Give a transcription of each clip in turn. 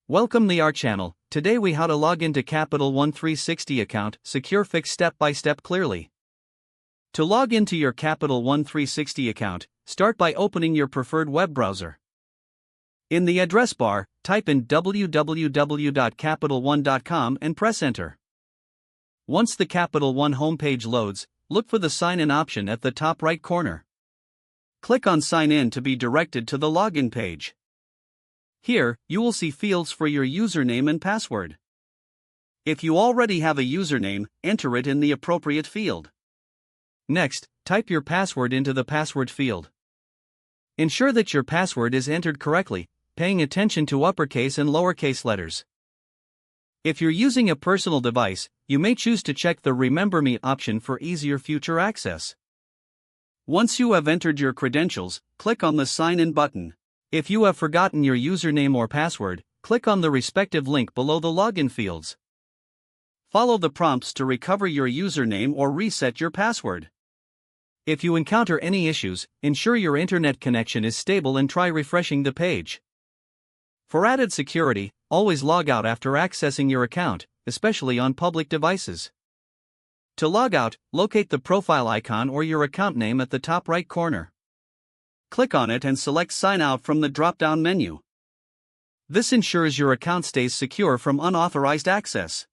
Welcome to our channel. Today we how to log into Capital One 360 account, secure fix step by step clearly. To log into your Capital One 360 account, start by opening your preferred web browser. In the address bar, type in www.capitalone.com and press enter. Once the Capital One homepage loads, look for the sign in option at the top right corner. Click on sign in to be directed to the login page. Here, you will see fields for your username and password. If you already have a username, enter it in the appropriate field. Next, type your password into the password field. Ensure that your password is entered correctly, paying attention to uppercase and lowercase letters. If you're using a personal device, you may choose to check the Remember Me option for easier future access. Once you have entered your credentials, click on the Sign In button. If you have forgotten your username or password, click on the respective link below the login fields. Follow the prompts to recover your username or reset your password. If you encounter any issues, ensure your internet connection is stable and try refreshing the page. For added security, always log out after accessing your account, especially on public devices. To log out, locate the profile icon or your account name at the top right corner. Click on it and select Sign Out from the drop-down menu. This ensures your account stays secure from unauthorized access.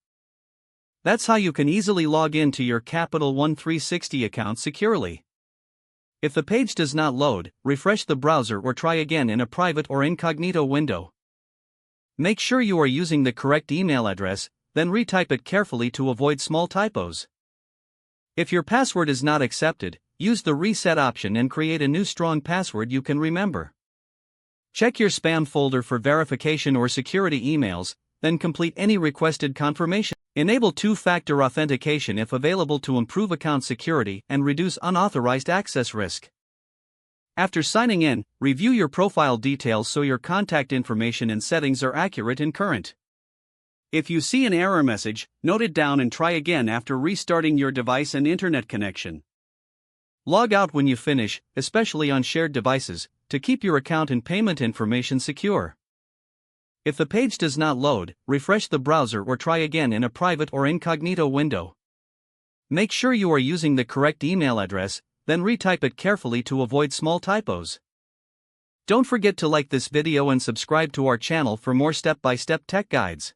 That's how you can easily log into your Capital One 360 account securely. If the page does not load, refresh the browser or try again in a private or incognito window. Make sure you are using the correct email address, then retype it carefully to avoid small typos. If your password is not accepted, use the reset option and create a new strong password you can remember. Check your spam folder for verification or security emails, then complete any requested confirmation. Enable two-factor authentication if available to improve account security and reduce unauthorized access risk. After signing in, review your profile details so your contact information and settings are accurate and current. If you see an error message, note it down and try again after restarting your device and internet connection. Log out when you finish, especially on shared devices, to keep your account and payment information secure. If the page does not load, refresh the browser or try again in a private or incognito window. Make sure you are using the correct email address, then retype it carefully to avoid small typos. Don't forget to like this video and subscribe to our channel for more step-by-step tech guides.